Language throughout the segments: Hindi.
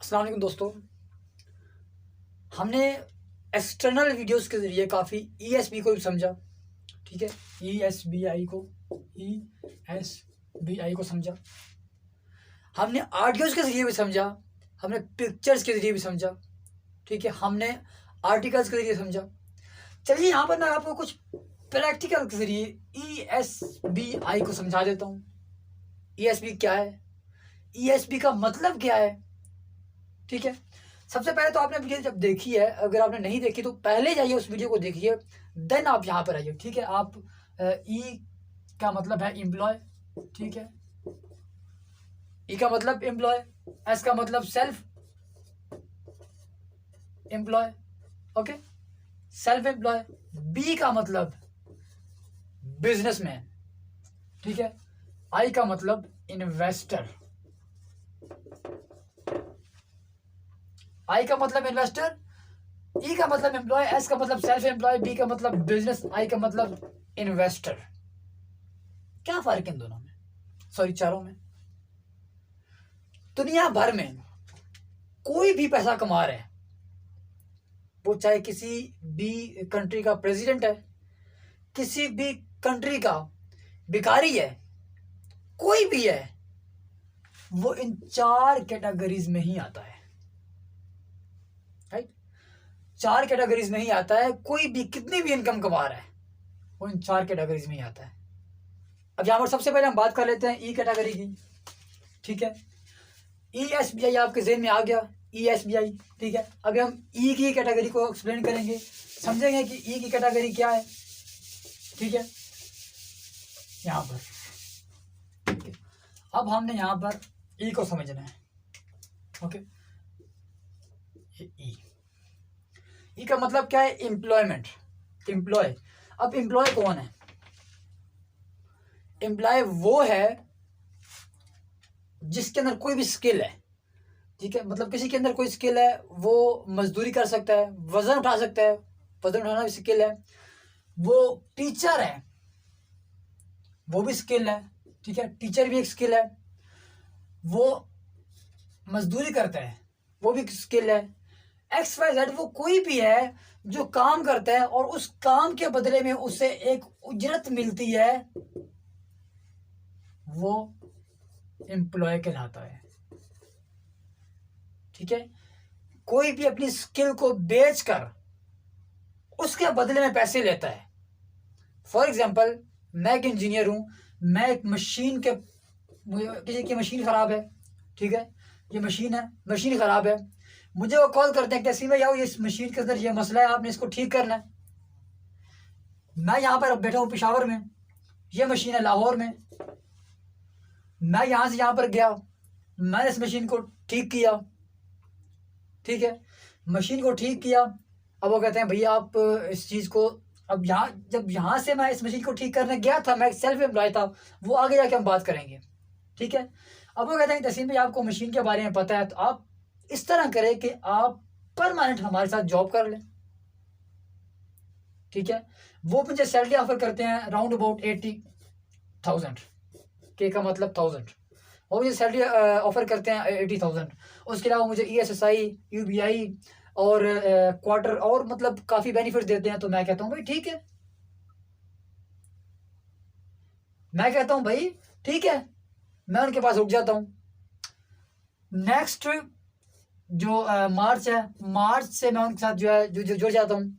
अस्सलाम वालेकुम दोस्तों। हमने एक्सटर्नल वीडियोस के ज़रिए काफ़ी ईएसबी को भी समझा। ठीक है, ईएसबीआई को ईएसबीआई को समझा। हमने ऑडियोज़ के ज़रिए भी समझा, हमने पिक्चर्स के ज़रिए भी समझा। ठीक है, हमने आर्टिकल्स के ज़रिए समझा। चलिए यहाँ पर मैं आपको कुछ प्रैक्टिकल के ज़रिए ईएसबीआई को समझा देता हूँ। ईएसबी क्या है, ईएसबी का मतलब क्या है। ठीक है, सबसे पहले तो आपने वीडियो जब देखी है, अगर आपने नहीं देखी तो पहले जाइए उस वीडियो को देखिए, देन आप यहाँ पर आइए। ठीक है, आप ई का मतलब है एम्प्लॉय। ठीक है, ई का मतलब एम्प्लॉय, एस का मतलब self employ. Okay, self employ. B का मतलब बिजनेसमैन। ठीक है, आई का मतलब इन्वेस्टर। आई का मतलब इन्वेस्टर, ई का मतलब एम्प्लॉय, एस का मतलब सेल्फ एम्प्लॉय, बी का मतलब बिजनेस, आई का मतलब इन्वेस्टर। क्या फर्क है इन दोनों में, सॉरी चारों में। दुनिया भर में कोई भी पैसा कमा रहा है, वो चाहे किसी भी कंट्री का प्रेसिडेंट है, किसी भी कंट्री का भिखारी है, कोई भी है, वो इन चार कैटेगरीज में ही आता है। राइट, चार कैटेगरीज में ही आता है। कोई भी कितनी भी इनकम कमा रहा है, वो इन चार कैटेगरीज में ही आता है। अब यहाँ पर सबसे पहले हम बात कर लेते हैं ई कैटेगरी की। ठीक है, ईएसबीआई आपके ज़हन में आ गया, ईएसबीआई। ठीक है, अभी हम ई की कैटेगरी को एक्सप्लेन करेंगे, समझेंगे कि ई की कैटेगरी क्या है। ठीक है, यहाँ पर ठीक है, अब हमने यहाँ पर ई को समझना है। ओके, ई का मतलब क्या है, एम्प्लॉयमेंट, एम्प्लॉय। अब एम्प्लॉय कौन है? एम्प्लॉय वो है जिसके अंदर कोई भी स्किल है। ठीक है, मतलब किसी के अंदर कोई स्किल है, वो मजदूरी कर सकता है, वजन उठा सकता है, वजन उठाना भी स्किल है। वो टीचर है, वो भी स्किल है। ठीक है, टीचर भी एक स्किल है। वो मजदूरी करता है, वो भी स्किल है। एक्स वाई जेड, वो कोई भी है जो काम करता है और उस काम के बदले में उसे एक उजरत मिलती है, वो एम्प्लॉय कहलाता है। ठीक है, कोई भी अपनी स्किल को बेचकर उसके बदले में पैसे लेता है। फॉर एग्जाम्पल, मैं एक इंजीनियर हूं, मैं एक मशीन के, किसी की मशीन खराब है। ठीक है, ये मशीन है, मशीन खराब है, मुझे वो कॉल करते हैं, कैसी भाई आओ, ये इस मशीन के अंदर ये मसला है, आपने इसको ठीक करना है। मैं यहाँ पर बैठा हूँ पेशावर में, ये मशीन है लाहौर में। मैं यहाँ से यहाँ पर गया, मैंने इस मशीन को ठीक किया। ठीक है, मशीन को ठीक किया। अब वो कहते हैं भैया आप इस चीज़ को, अब यहाँ जब यहाँ से मैं इस मशीन को ठीक करने गया था, मैं सेल्फ एम्प्लॉय था, वो आगे जाके हम बात करेंगे। ठीक है, अब वो कहते हैं तसीम भाई आपको मशीन के बारे में पता है, तो आप इस तरह करें कि आप परमानेंट हमारे साथ जॉब कर लें। ठीक है, वो मुझे सैलरी ऑफर करते हैं राउंड अबाउट 80,000, के का मतलब 1000। वो मुझे सैलरी ऑफर करते हैं 80,000। उसके अलावा मुझे ESSI, UBI और क्वार्टर और मतलब काफ़ी बेनिफिट देते हैं। तो मैं कहता हूँ भाई ठीक है, मैं कहता हूँ भाई ठीक है, मैं उनके पास रुक जाता हूँ। नेक्स्ट जो मार्च है, मार्च से मैं उनके साथ जो है जुड़ जाता हूँ।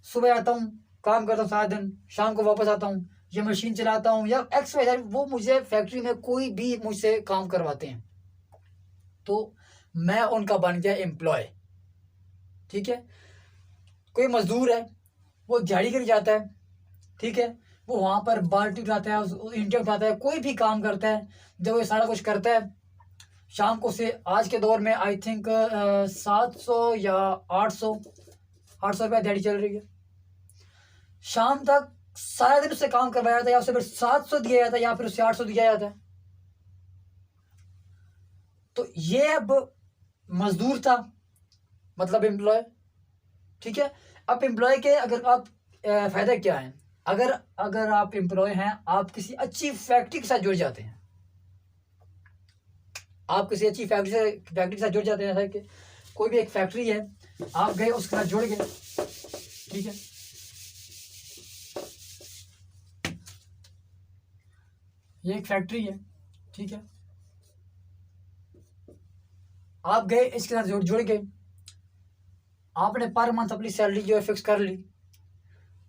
सुबह आता हूँ, काम करता हूँ सारा दिन, शाम को वापस आता हूँ, ये मशीन चलाता हूँ या एक्स वाई जेड, वो मुझे फैक्ट्री में कोई भी मुझसे काम करवाते हैं, तो मैं उनका बन गया एम्प्लॉय। ठीक है, कोई मजदूर है, वो झाड़ी कर जाता है। ठीक है, वो वहाँ पर बाल्टी उठाता है, ईंटें उठाता है, कोई भी काम करता है, जब वो सारा कुछ करता है, शाम को से आज के दौर में आई थिंक 700 या 800 रुपया दिहाड़ी चल रही है। शाम तक सारा दिन उससे काम करवाया जाता है, या उससे फिर 700 दिया जाता है, या फिर उससे 800 दिया जाता है। तो ये अब मजदूर था, मतलब एम्प्लॉय। ठीक है, अब एम्प्लॉय के अगर आप फायदा क्या है, अगर अगर आप एम्प्लॉय हैं, आप किसी अच्छी फैक्ट्री के साथ जुड़ जाते हैं, आप किसी अच्छी फैक्ट्री के साथ जुड़ जाते हैं, जैसे कि कोई भी एक फैक्ट्री है, आप गए उसके साथ जुड़ गए, ठीक है, ये एक फैक्ट्री है, ठीक है, आप गए इसके साथ जुड़ गए, आपने पर मंथ अपनी सैलरी जो है फिक्स कर ली।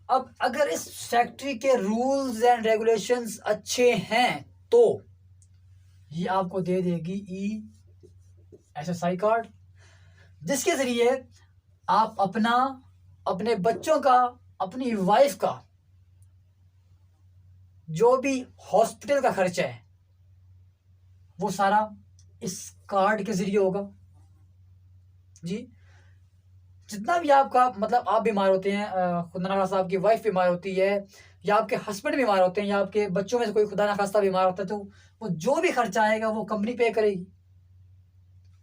अब अगर इस फैक्ट्री के रूल्स एंड रेगुलेशंस अच्छे हैं तो ये आपको दे देगी ESSI कार्ड, जिसके जरिए आप अपना, अपने बच्चों का, अपनी वाइफ का जो भी हॉस्पिटल का खर्चा है वो सारा इस कार्ड के जरिए होगा जी। जितना भी आपका, मतलब आप बीमार होते हैं, खुदा ना खास्ता आपकी वाइफ बीमार होती है, या आपके हस्बैंड बीमार होते हैं, या आपके बच्चों में से कोई खुदा ना खास्ता बीमार होता है, तो वो जो भी खर्चा आएगा वो कंपनी पे करेगी।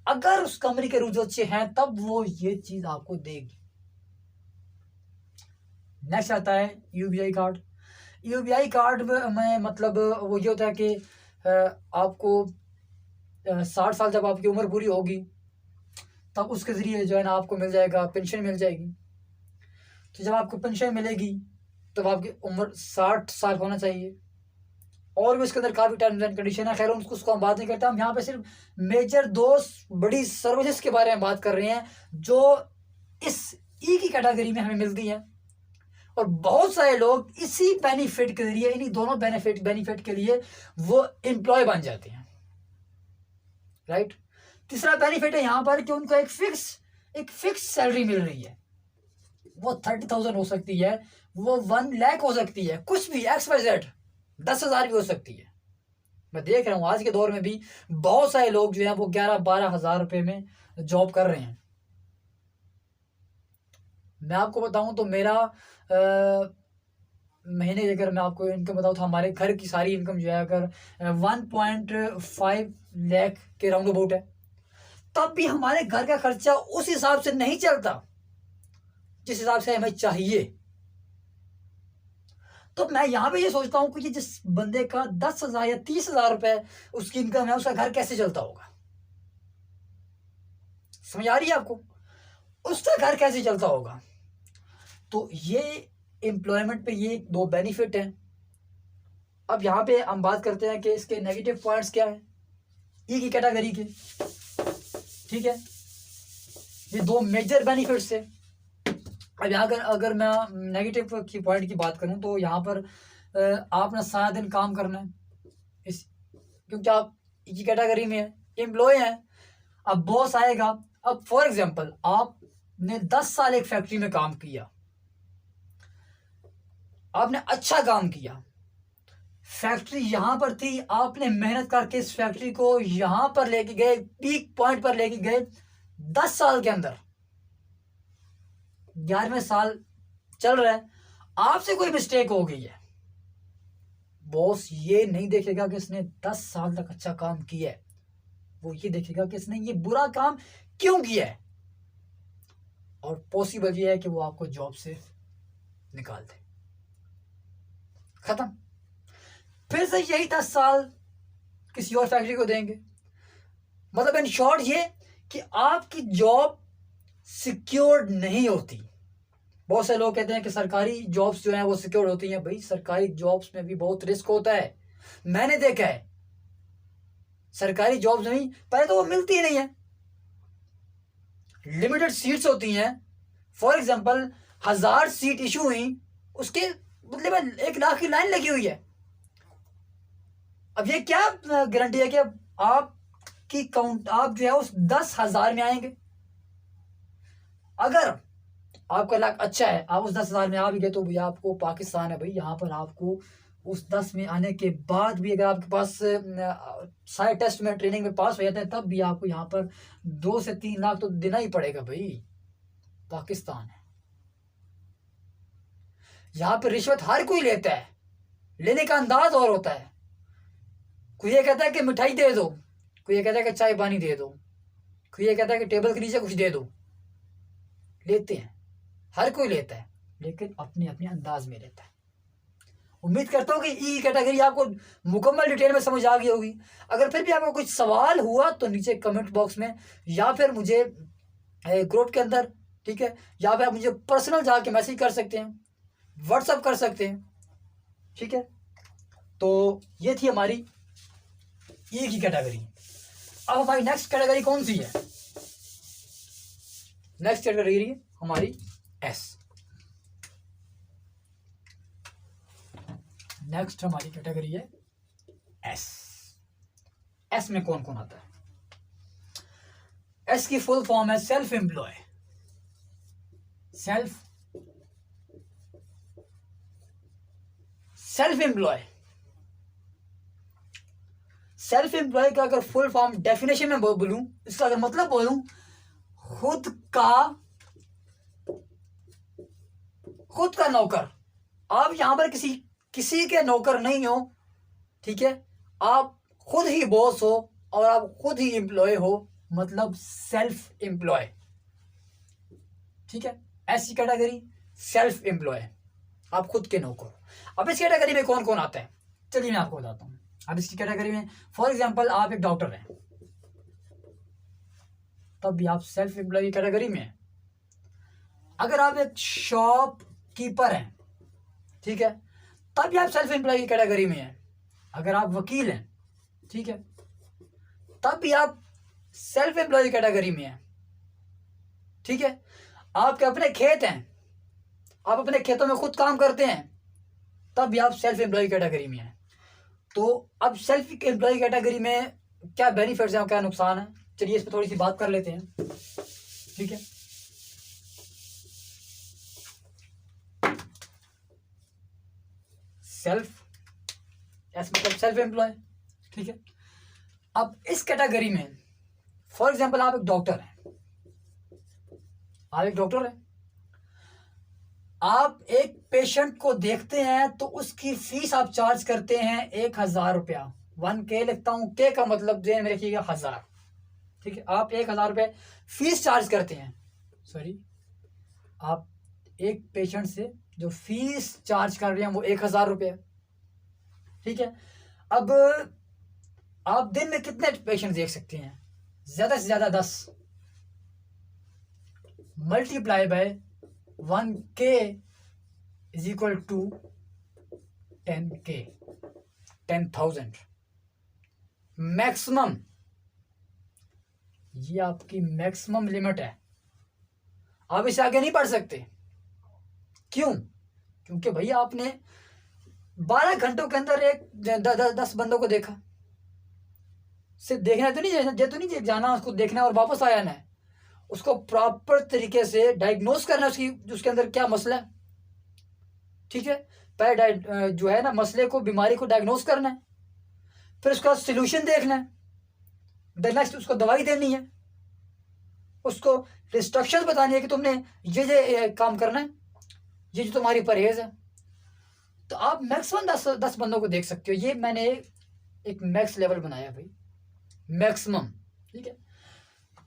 अगर उस कंपनी के रूल्स अच्छे हैं तब वो ये चीज आपको देगी। नेक्स्ट आता है UBI कार्ड। UBI कार्ड में मतलब वो ये होता है कि आपको 60 साल जब आपकी उम्र पूरी होगी तब उसके ज़रिए जो है ना आपको मिल जाएगा, पेंशन मिल जाएगी। तो जब आपको पेंशन मिलेगी तब आपकी उम्र 60 साल होना चाहिए। और भी इसके अंदर काफ़ी टर्म्स एंड कंडीशन है, खैर उसको हम बात नहीं करते। हम यहाँ पे सिर्फ मेजर 2 बड़ी सर्विसेज के बारे में बात कर रहे हैं जो इस की कैटेगरी में हमें मिलती हैं, और बहुत सारे लोग इसी बेनिफिट के जरिए, इन्हीं दोनों बेनिफिट के लिए वो एम्प्लॉय बन जाते हैं, राइट। तीसरा बेनिफिट है यहाँ पर कि उनको एक फिक्स सैलरी मिल रही है। वो 30,000 हो सकती है, वो 1 लाख हो सकती है, कुछ भी XYZ 10,000 भी हो सकती है। मैं देख रहा हूँ आज के दौर में भी बहुत सारे लोग जो हैं वो 11-12 हज़ार रुपये में जॉब कर रहे हैं। मैं आपको बताऊं तो मेरा महीने की अगर मैं आपको इनकम बताऊं तो हमारे घर की सारी इनकम जो है अगर 1.5 लाख के राउंड अबाउट है, तब भी हमारे घर का खर्चा उस हिसाब से नहीं चलता जिस हिसाब से हमें चाहिए। तो मैं यहां पे ये सोचता हूं कि जिस बंदे का 10,000 या 30,000 रुपए उसकी इनकम है, उसका घर कैसे चलता होगा? समझ आ रही है आपको? उसका घर कैसे चलता होगा? तो ये एम्प्लॉयमेंट पे ये 2 बेनिफिट हैं। अब यहाँ पे हम बात करते हैं कि इसके नेगेटिव पॉइंट्स क्या है ई की कैटेगरी के, ठीक है। ये 2 मेजर बेनिफिट्स है। अब यहाँ अगर मैं नेगेटिव की पॉइंट की बात करूँ तो यहाँ पर आपने सारा दिन काम करना है इस, क्योंकि आप ई की कैटेगरी में है, एम्प्लॉय हैं। अब बॉस आएगा, अब फॉर एग्जांपल आपने 10 साल एक फैक्ट्री में काम किया, आपने अच्छा काम किया, फैक्ट्री यहां पर थी, आपने मेहनत करके इस फैक्ट्री को यहां पर लेके गए, पीक पॉइंट पर लेके गए। 10 साल के अंदर 11वें साल चल रहा है, आपसे कोई मिस्टेक हो गई है, बॉस ये नहीं देखेगा कि इसने 10 साल तक अच्छा काम किया है, वो ये देखेगा कि इसने ये बुरा काम क्यों किया है, और पॉसिबल ये है कि वो आपको जॉब से निकाल दे। खत्म। फिर से यही 10 साल किसी और फैक्ट्री को देंगे। मतलब इन शॉर्ट ये कि आपकी जॉब सिक्योर्ड नहीं होती। बहुत से लोग कहते हैं कि सरकारी जॉब्स जो हैं वो सिक्योर होती हैं। भाई सरकारी जॉब्स में भी बहुत रिस्क होता है, मैंने देखा है। सरकारी जॉब्स में पहले तो वो मिलती ही नहीं है, लिमिटेड सीट्स होती हैं। फॉर एग्जांपल 1000 सीट इशू हुई, उसके बदले में 1 लाख की लाइन लगी हुई है। अब ये क्या गारंटी है कि आपकी काउंट आप जो है उस 10,000 में आएंगे? अगर आपका लक अच्छा है, आप उस 10,000 में आ भी गए, तो भैया आपको पाकिस्तान है भाई, यहाँ पर आपको उस 10 में आने के बाद भी अगर आपके पास सारे टेस्ट में ट्रेनिंग में पास हो जाते हैं, तब भी आपको यहाँ पर 2 से 3 लाख तो देना ही पड़ेगा भाई। पाकिस्तान है, यहाँ पर रिश्वत हर कोई लेता है, लेने का अंदाज और होता है। कोई ये कहता है कि मिठाई दे दो, कोई ये कहता है कि चाय पानी दे दो, कोई ये कहता है कि टेबल के नीचे कुछ दे दो। लेते हैं, हर कोई लेता है, लेकिन अपने अपने अंदाज में लेता है। उम्मीद करता हूँ कि ई की कैटेगरी आपको मुकम्मल डिटेल में समझ आ गई होगी। अगर फिर भी आपको कुछ सवाल हुआ तो नीचे कमेंट बॉक्स में या फिर मुझे ग्रुप के अंदर, ठीक है, या फिर आप मुझे पर्सनल जाके मैसेज कर सकते हैं, व्हाट्सअप कर सकते हैं, ठीक है। तो ये थी हमारी ई की कैटेगरी। अब हमारी नेक्स्ट कैटेगरी कौन सी है? नेक्स्ट कैटेगरी हमारी एस। नेक्स्ट हमारी कैटेगरी है एस। एस में कौन कौन आता है? एस की फुल फॉर्म है self employ. Self employ. Self employ का अगर फुल फॉर्म डेफिनेशन में बोलूं, इसका अगर मतलब बोलूं, खुद का नौकर। आप यहां पर किसी के नौकर नहीं हो, ठीक है, आप खुद ही बॉस हो और आप खुद ही एम्प्लॉय हो, मतलब सेल्फ एम्प्लॉय, ठीक है। ऐसी कैटेगरी सेल्फ एम्प्लॉय, आप खुद के नौकर। अब इस कैटेगरी में कौन कौन आता है, चलिए मैं आपको बताता हूं। अब इसकी कैटेगरी में फॉर एग्जांपल आप एक डॉक्टर हैं, तब भी आप सेल्फ एम्प्लॉय की कैटेगरी में हैं। अगर आप एक शॉप कीपर हैं, ठीक है, तब भी आप सेल्फ एम्प्लॉय की कैटेगरी में हैं। अगर आप वकील हैं, ठीक है, तब भी आप सेल्फ एम्प्लॉय की कैटेगरी में हैं, ठीक है। आपके अपने खेत हैं, आप अपने खेतों में खुद काम करते हैं, तब भी आप सेल्फ एम्प्लॉय कैटेगरी में हैं। तो अब सेल्फ एम्प्लॉय कैटेगरी में क्या बेनिफिट्स हैं और क्या नुकसान है, चलिए इस पर थोड़ी सी बात कर लेते हैं, ठीक है। मतलब सेल्फ एम्प्लॉय, ठीक है। अब इस कैटेगरी में फॉर एग्जांपल आप एक डॉक्टर हैं, आप एक पेशेंट को देखते हैं तो उसकी फीस आप चार्ज करते हैं 1,000 रुपया। 1K लिखता हूं, के का मतलब जेन में रखिएगा 1000, ठीक है। आप 1,000 रुपये फीस चार्ज करते हैं, आप एक पेशेंट से जो फीस चार्ज कर रहे हैं वो 1,000 रुपये, ठीक है। अब आप दिन में कितने पेशेंट देख सकते हैं? ज्यादा से ज्यादा 10, multiply by 1K is equal to 10K, 10,000 maximum. ये आपकी मैक्सिमम लिमिट है, आप इससे आगे नहीं बढ़ सकते। क्यों? क्योंकि भैया आपने 12 घंटों के अंदर एक 10 बंदों को देखा। सिर्फ देखना तो नहीं जाना उसको देखना और वापस आया ना, उसको प्रॉपर तरीके से डायग्नोस करना उसके अंदर क्या मसला है, ठीक है। पहले जो है ना मसले को, बीमारी को डायग्नोस करना है, फिर उसका सोल्यूशन देखना है, देन नेक्स्ट उसको दवाई देनी है, उसको इंस्ट्रक्शन बतानी है कि तुमने ये काम करना है, ये जो तुम्हारी परहेज है। तो आप मैक्सिमम 10 बंदों को देख सकते हो। ये मैंने एक मैक्स लेवल बनाया भाई, मैक्सिमम, ठीक है।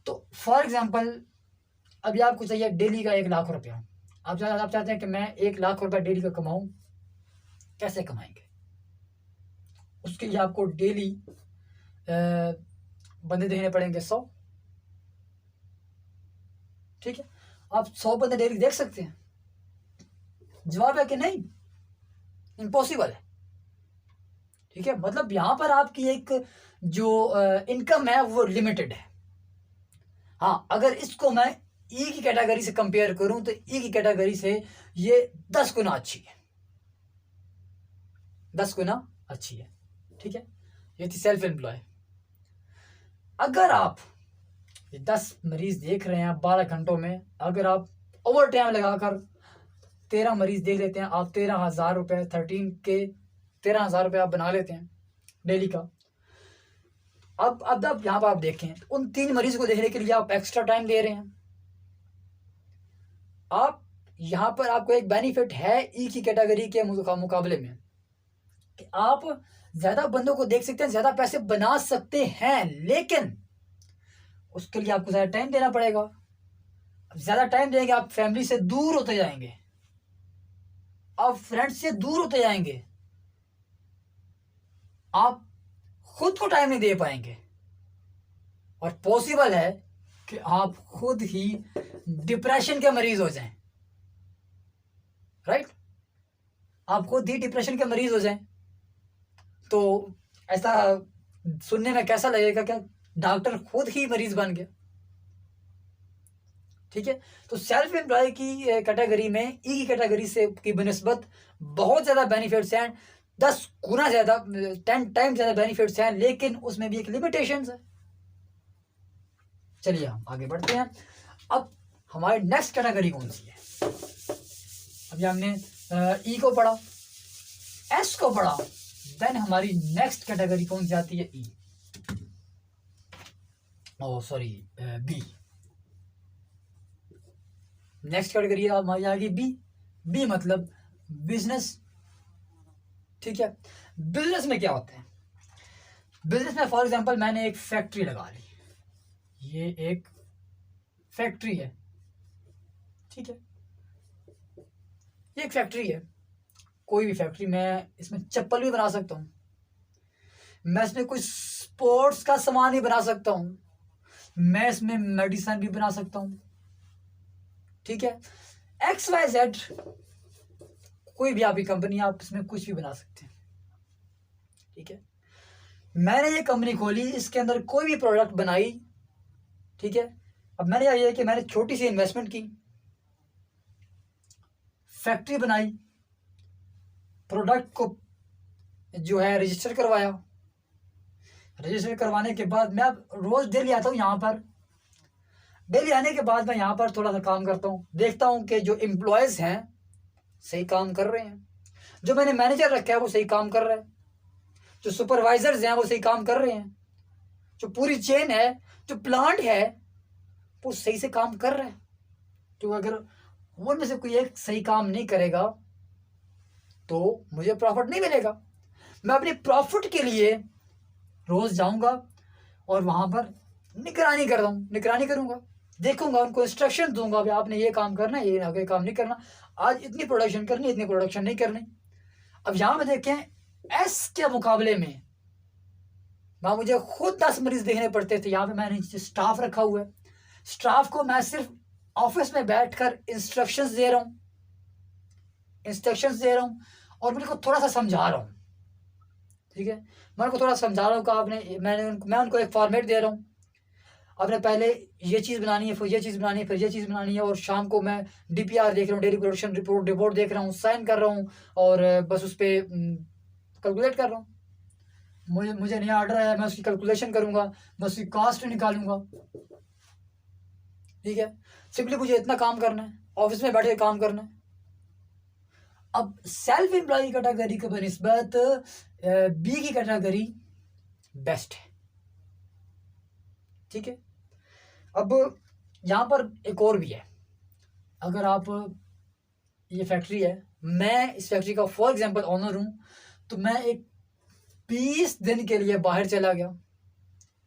तो फॉर एग्जांपल अभी आपको चाहिए डेली का 1,00,000 रुपया। आप चाहते हैं कि मैं 1,00,000 रुपया डेली का कमाऊं, कैसे कमाएंगे? उसके लिए आपको डेली बंदे देखने पड़ेंगे 100, ठीक है। आप 100 बंदे डेली देख सकते हैं? जवाब है कि नहीं, इम्पॉसिबल है, ठीक है। मतलब यहां पर आपकी एक जो इनकम है वो लिमिटेड है। हाँ, अगर इसको मैं ई की कैटेगरी से कंपेयर करूं तो ई की कैटेगरी से ये 10 गुना अच्छी है, 10 गुना अच्छी है, ठीक है। ये थी सेल्फ एम्प्लॉय। अगर आप 10 मरीज देख रहे हैं 12 घंटों में, अगर आप ओवर टाइम लगाकर 13 मरीज देख लेते हैं, आप 13,000 रुपये, 13K, 13,000 रुपये आप बना लेते हैं डेली का। अब यहाँ पर आप देखें, उन 3 मरीज को देखने के लिए आप एक्स्ट्रा टाइम दे रहे हैं। आप यहाँ पर आपको एक बेनिफिट है ई की कैटेगरी के मुकाबले में कि आप ज्यादा बंदों को देख सकते हैं, ज्यादा पैसे बना सकते हैं, लेकिन उसके लिए आपको ज्यादा टाइम देना पड़ेगा। ज्यादा टाइम देंगे आप फैमिली से दूर होते जाएंगे, आप फ्रेंड्स से दूर होते जाएंगे, आप खुद को टाइम नहीं दे पाएंगे और पॉसिबल है कि आप खुद ही डिप्रेशन के मरीज हो जाएं, राइट? आप खुद ही डिप्रेशन के मरीज हो जाएं तो ऐसा सुनने में कैसा लगेगा? क्या डॉक्टर खुद ही मरीज बन गया? ठीक है, तो सेल्फ एम्प्लॉय की कैटेगरी में ई की कैटेगरी से की बनिस्बत बहुत ज़्यादा बेनिफिट्स हैं, 10 गुना ज़्यादा, 10 टाइम ज़्यादा बेनिफिट्स हैं, लेकिन उसमें भी एक लिमिटेशंस है। चलिए हम आगे बढ़ते हैं। अब हमारी नेक्स्ट कैटेगरी कौन सी है? अभी हमने ई को पढ़ा, एस को पढ़ा, देन हमारी नेक्स्ट कैटेगरी कौन सी आती है? ई, ओ सॉरी, बी। नेक्स्ट कैटेगरी हमारी आ गई बी। बी मतलब बिजनेस। ठीक है, बिजनेस में क्या होता है? बिजनेस में फॉर एग्जांपल मैंने एक फैक्ट्री लगा ली, ये एक फैक्ट्री है, ठीक है, ये एक फैक्ट्री है, कोई भी फैक्ट्री। मैं इसमें चप्पल भी बना सकता हूँ, मैं इसमें कोई स्पोर्ट्स का सामान भी बना सकता हूँ, मैं इसमें मेडिसिन भी बना सकता हूँ, ठीक है, XYZ कोई भी आपकी कंपनी, आप इसमें कुछ भी बना सकते हैं, ठीक है। मैंने ये कंपनी खोली, इसके अंदर कोई भी प्रोडक्ट बनाई, ठीक है। अब मैंने ये कि मैंने छोटी सी इन्वेस्टमेंट की, फैक्ट्री बनाई, प्रोडक्ट को जो है रजिस्टर करवाया, रजिस्टर करवाने के बाद मैं अब रोज डेली आता हूँ यहाँ पर। डेली आने के बाद मैं यहाँ पर थोड़ा सा काम करता हूँ, देखता हूँ कि जो एम्प्लॉयज़ हैं सही काम कर रहे हैं, जो मैंने मैनेजर रखा है वो सही काम कर रहा है, जो सुपरवाइजर्स हैं वो सही काम कर रहे हैं, जो पूरी चेन है, जो प्लांट है वो सही से काम कर रहा है। तो अगर वो में से कोई एक सही काम नहीं करेगा तो मुझे प्रॉफिट नहीं मिलेगा। मैं अपने प्रॉफिट के लिए रोज जाऊंगा और वहां पर निगरानी कर रहा हूँ, निगरानी करूंगा, देखूंगा, उनको इंस्ट्रक्शन दूंगा, भाई आपने ये काम करना है, ये आगे काम नहीं करना, आज इतनी प्रोडक्शन करनी, इतनी प्रोडक्शन नहीं करनी। अब यहाँ पे देखें, एस के मुकाबले में वहाँ मुझे खुद 10 मरीज देखने पड़ते थे, यहाँ पे मैंने स्टाफ रखा हुआ है, स्टाफ को मैं सिर्फ ऑफिस में बैठकर इंस्ट्रक्शंस दे रहा हूँ, और मेरे को थोड़ा सा समझा रहा हूँ, ठीक है, मैं उनको थोड़ा समझा रहा हूँ कि मैं उनको एक फॉर्मेट दे रहा हूँ, आपने पहले ये चीज़ बनानी है, फिर ये चीज़ बनानी है, फिर ये चीज़ बनानी है, और शाम को मैं DPR देख रहा हूँ, डेली प्रोडक्शन रिपोर्ट देख रहा हूँ, साइन कर रहा हूँ, और बस उस पर कैलकुलेट कर रहा हूँ। मुझे नया ऑर्डर आया, मैं उसकी कैलकुलेशन करूँगा, मैं उसकी कॉस्ट निकालूंगा, ठीक है। सिंपली मुझे इतना काम करना है, ऑफिस में बैठे काम करना है। अब सेल्फ एम्प्लॉय कैटेगरी के बनिस्बत बी की कैटेगरी बेस्ट है, ठीक है। अब यहाँ पर एक और भी है, अगर आप, ये फैक्ट्री है, मैं इस फैक्ट्री का फॉर एग्जांपल ओनर हूँ, तो मैं एक 20 दिन के लिए बाहर चला गया,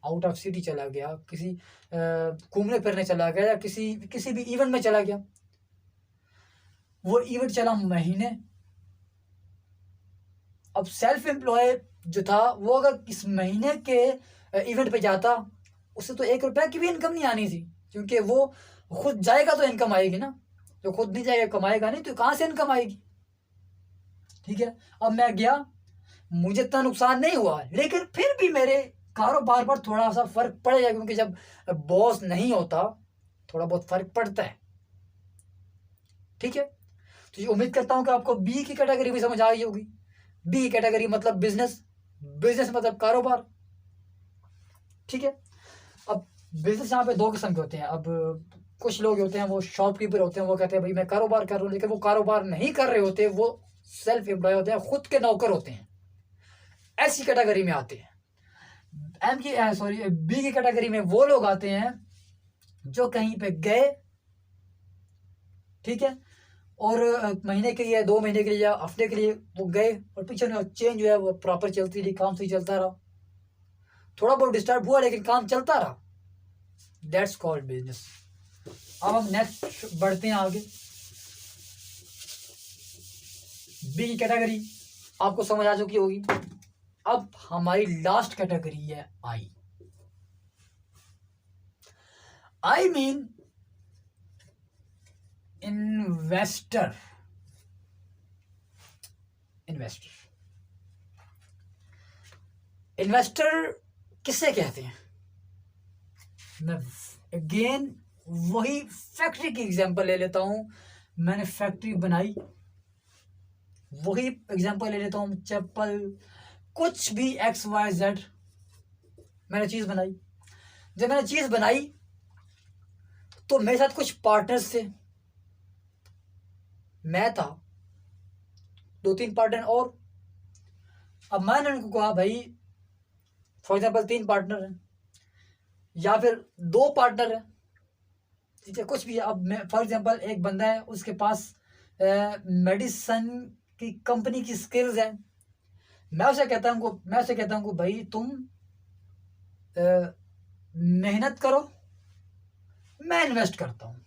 आउट ऑफ सिटी चला गया, किसी घूमने फिरने चला गया, या किसी भी इवेंट में चला गया, वो इवेंट चला महीने। अब सेल्फ एम्प्लॉय जो था वो अगर इस महीने के इवेंट पे जाता, उससे तो 1 रुपया की भी इनकम नहीं आनी थी, क्योंकि वो खुद जाएगा तो इनकम आएगी ना, जो खुद नहीं जाएगा कमाएगा नहीं, तो कहाँ से इनकम आएगी, ठीक है। अब मैं गया, मुझे इतना नुकसान नहीं हुआ, लेकिन फिर भी मेरे कारोबार पर थोड़ा सा फर्क पड़ेगा, क्योंकि जब बॉस नहीं होता थोड़ा बहुत फर्क पड़ता है, ठीक है। तो ये उम्मीद करता हूँ कि आपको बी की कैटेगरी भी समझ आ गई होगी। बी कैटेगरी मतलब बिजनेस, बिजनेस मतलब कारोबार, ठीक है। अब बिजनेस यहाँ पे 2 किस्म के होते हैं। अब कुछ लोग होते हैं वो शॉपकीपर होते हैं, वो कहते हैं भाई मैं कारोबार कर रहा हूँ, लेकिन वो कारोबार नहीं कर रहे होते, वो सेल्फ एम्प्लॉय होते हैं, खुद के नौकर होते हैं, ऐसी कैटेगरी में आते हैं। बी की कैटेगरी में वो लोग आते हैं जो कहीं पे गए, ठीक है, और महीने के लिए, 2 महीने के लिए, या हफ्ते के लिए वो गए, और पीछे चेंज जो है वो प्रॉपर चलती रही, काम सही चलता रहा, थोड़ा बहुत डिस्टर्ब हुआ लेकिन काम चलता रहा, दैट्स कॉल्ड बिजनेस। अब हम नेक्स्ट बढ़ते हैं आगे। बी की कैटेगरी आपको समझ आ चुकी होगी। अब हमारी लास्ट कैटेगरी है I. I mean investor. Investor किसे कहते हैं? मैं अगेन वही फैक्ट्री की एग्जांपल ले लेता हूं। मैंने फैक्ट्री बनाई, वही एग्जांपल ले लेता हूं, चप्पल, कुछ भी XYZ मैंने चीज बनाई। जब मैंने चीज बनाई तो मेरे साथ कुछ पार्टनर्स थे, मैं था, 2-3 पार्टनर और। अब मैंने उनको कहा भाई, फॉर एग्जांपल 3 पार्टनर हैं या फिर 2 पार्टनर हैं, ठीक है, कुछ भी। अब मैं फॉर एग्जांपल एक बंदा है, उसके पास मेडिसन की कंपनी की स्किल्स है। मैं उसे कहता हूँ भाई तुम मेहनत करो, मैं इन्वेस्ट करता हूँ।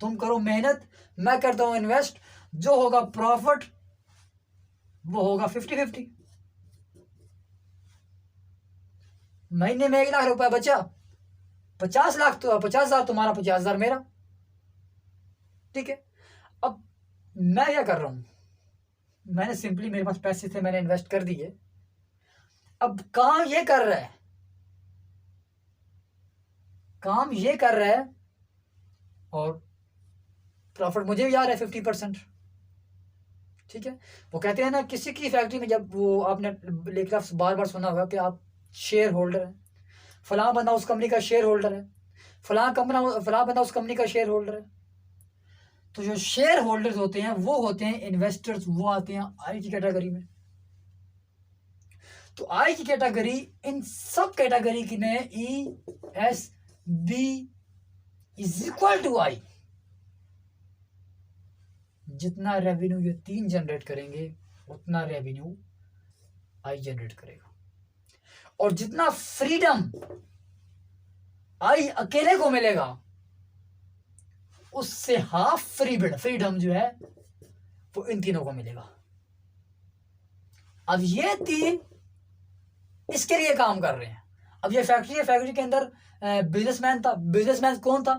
तुम करो मेहनत, मैं करता हूँ इन्वेस्ट। जो होगा प्रॉफिट वो होगा 50-50। महीने में 1 लाख रुपया बचा, 50 लाख तो 50,000 तुम्हारा, 50,000 मेरा, ठीक है। अब मैं क्या कर रहा हूं, मैंने सिंपली, मेरे पास पैसे थे, मैंने इन्वेस्ट कर दिए। अब काम ये कर रहा है और प्रॉफिट मुझे भी आ रहा है 50%, ठीक है। वो कहते हैं ना, किसी की फैक्ट्री में, जब वो आपने लेकर बार बार सुना होगा कि आप शेयर होल्डर हैं, फलां बंदा उस कंपनी का शेयर होल्डर है, फलां बंदा उस कंपनी का शेयर होल्डर है। तो जो शेयर होल्डर्स होते हैं वो होते हैं इन्वेस्टर्स, वो आते हैं आई की कैटेगरी में। तो आई की कैटेगरी, इन सब कैटेगरी की में ESB इज इक्वल टू आई। जितना रेवेन्यू ये 3 जनरेट करेंगे उतना रेवेन्यू आई जनरेट करेगा, और जितना फ्रीडम आई अकेले को मिलेगा उससे हाफ फ्रीडम जो है वो इन तीनों को मिलेगा। अब ये 3 इसके लिए काम कर रहे हैं। अब ये फैक्ट्री है, फैक्ट्री के अंदर बिजनेसमैन था। बिजनेसमैन कौन था?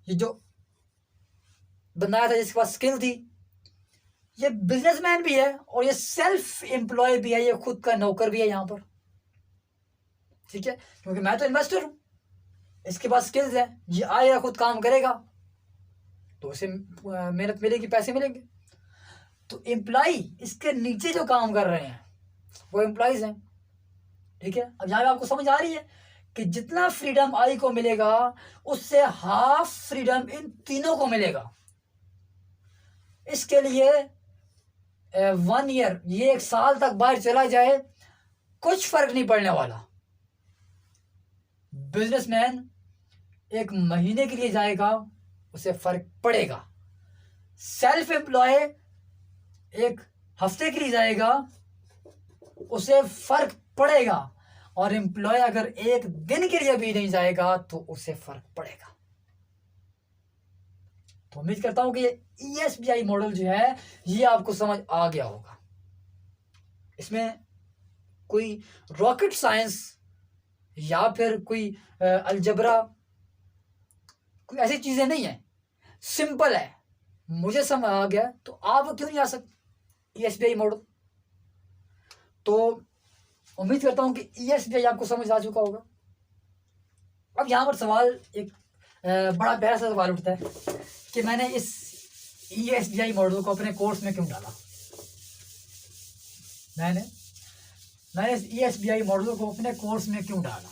ये जो बनाया था, जिसके पास स्किल थी, ये बिजनेसमैन भी है और ये सेल्फ एम्प्लॉय भी है, ये खुद का नौकर भी है यहां पर, ठीक है। क्योंकि मैं तो इन्वेस्टर हूं, इसके पास स्किल्स है, ये आएगा खुद काम करेगा तो उसे मेहनत मिलेगी, पैसे मिलेंगे। तो एम्प्लॉय, इसके नीचे जो काम कर रहे हैं वो एम्प्लॉयज हैं, ठीक है। अब यहां आपको समझ आ रही है कि जितना फ्रीडम आई को मिलेगा उससे हाफ फ्रीडम इन तीनों को मिलेगा। इसके लिए 1 ईयर, ये 1 साल तक बाहर चला जाए कुछ फर्क नहीं पड़ने वाला। बिजनेसमैन 1 महीने के लिए जाएगा, उसे फर्क पड़ेगा। सेल्फ एम्प्लॉय 1 हफ्ते के लिए जाएगा, उसे फर्क पड़ेगा। और एम्प्लॉय अगर 1 दिन के लिए भी नहीं जाएगा तो उसे फर्क पड़ेगा। तो उम्मीद करता हूं कि ये ESBI मॉडल जो है ये आपको समझ आ गया होगा। इसमें कोई रॉकेट साइंस या फिर कोई अलजबरा, कोई ऐसी चीजें नहीं है, सिंपल है। मुझे समझ आ गया तो आप क्यों नहीं आ सकते ESBI मॉडल। तो उम्मीद करता हूं कि ESBI आपको समझ आ चुका होगा। अब यहां पर सवाल एक बड़ा प्यारा सा सवाल उठता है कि मैंने इस ESBI मॉडल को अपने कोर्स में क्यों डाला। मैंने इस ESBI मॉडल को अपने कोर्स में क्यों डाला।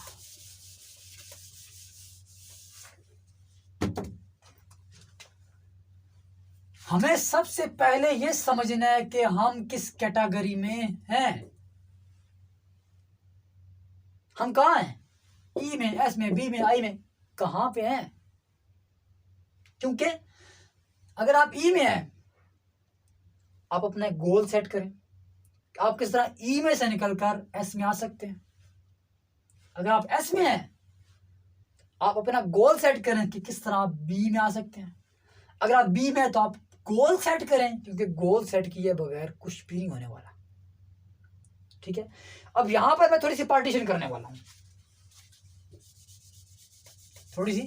हमें सबसे पहले यह समझना है कि हम किस कैटेगरी में हैं। हम कहाँ हैं? E में, S में, B में, I में, कहाँ पे हैं? क्योंकि अगर आप E में हैं, आप अपना गोल सेट करें, आप किस तरह E में से निकलकर S में आ सकते हैं। अगर आप S में हैं, आप अपना गोल सेट करें कि किस तरह आप B में आ सकते हैं। अगर आप B में हैं तो आप गोल सेट करें, क्योंकि गोल सेट किए बगैर कुछ भी नहीं होने वाला। ठीक है, अब यहां पर मैं थोड़ी सी पार्टीशन करने वाला हूं, थोड़ी सी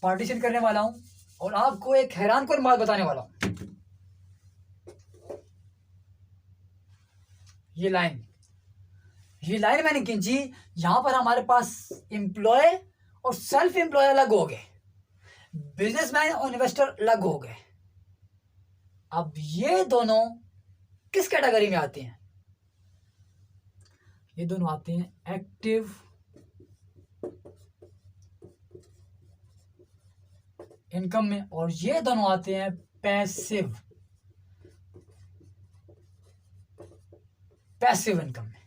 पार्टीशन करने वाला हूं और आपको एक हैरान कौन बात बताने वाला हूं। ये लाइन मैंने खींची, यहां पर हमारे पास एम्प्लॉय और सेल्फ एम्प्लॉय अलग हो गए, बिजनेसमैन और इन्वेस्टर अलग हो गए। अब ये दोनों किस कैटेगरी में आते हैं? ये दोनों आते हैं एक्टिव इनकम में और ये दोनों आते हैं पैसिव इनकम में।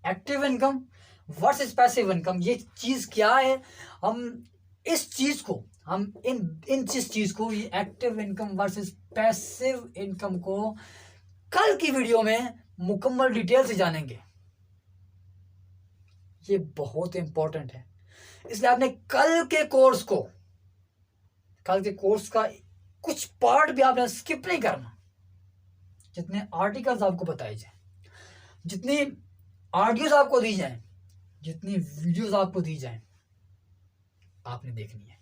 Active income versus passive income, ये चीज क्या है? हम इस चीज को, हम इन चीज को, ये active income versus passive income को कल की वीडियो में मुकम्मल डिटेल से जानेंगे। ये बहुत इंपॉर्टेंट है, इसलिए आपने कल के कोर्स का कुछ पार्ट भी आपने स्किप नहीं करना। जितने आर्टिकल्स आपको बताए जाए, जितनी ऑडियोज आपको दी जाए, जितनी वीडियोस आपको दी जाए, आपने देखनी है।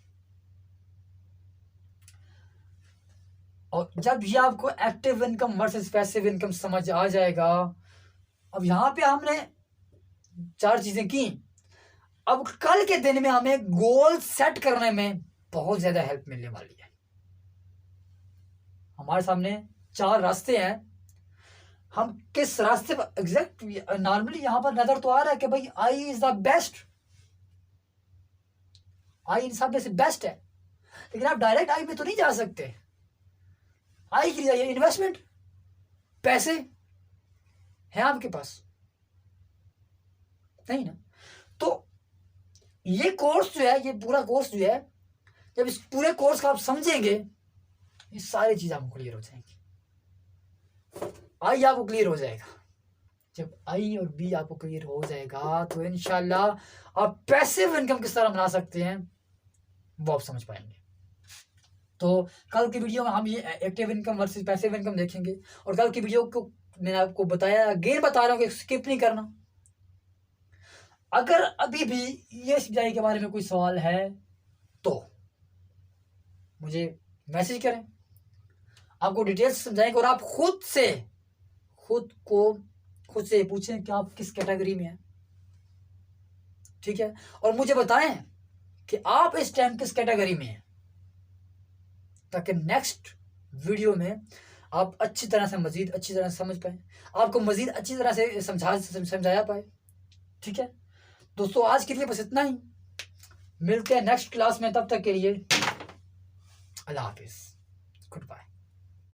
और जब ये आपको active income versus passive income समझ आ जाएगा, अब यहां पे हमने 4 चीजें की, अब कल के दिन में हमें गोल सेट करने में बहुत ज्यादा हेल्प मिलने वाली है। हमारे सामने 4 रास्ते हैं, हम किस रास्ते पर एग्जैक्ट, नॉर्मली यहां पर नजर तो आ रहा है कि भाई आई इज द बेस्ट, आई इन सब में से बेस्ट है, लेकिन आप डायरेक्ट आई पे तो नहीं जा सकते। आई के लिए जाइए, इन्वेस्टमेंट, पैसे हैं आपके पास नहीं ना। तो ये कोर्स जो है, ये पूरा कोर्स जो है, जब इस पूरे कोर्स का आप समझेंगे, ये सारी चीज आपको क्लियर हो जाएंगी। आई आपको क्लियर हो जाएगा, जब आई और बी आपको क्लियर हो जाएगा तो इंशाल्लाह आप पैसिव इनकम किस तरह बना सकते हैं वो आप समझ पाएंगे। तो कल की वीडियो में हम ये active income versus passive income देखेंगे, और कल की वीडियो को मैंने आपको बताया, अगेन बता रहा हूं कि स्किप नहीं करना। अगर अभी भी ये सीआई के बारे में कोई सवाल है तो मुझे मैसेज करें, आपको डिटेल्स समझाएंगे, और आप खुद से पूछें कि आप किस कैटेगरी में हैं, ठीक है, और मुझे बताएं कि आप इस टाइम किस कैटेगरी में हैं, ताकि नेक्स्ट वीडियो में आप अच्छी तरह से मजीद अच्छी तरह से समझ पाए, आपको मजीद अच्छी तरह से समझाया पाए, ठीक है। दोस्तों आज के लिए बस इतना ही, मिलते हैं नेक्स्ट क्लास में, तब तक के लिए अल्लाह हाफिज, गुड बाय।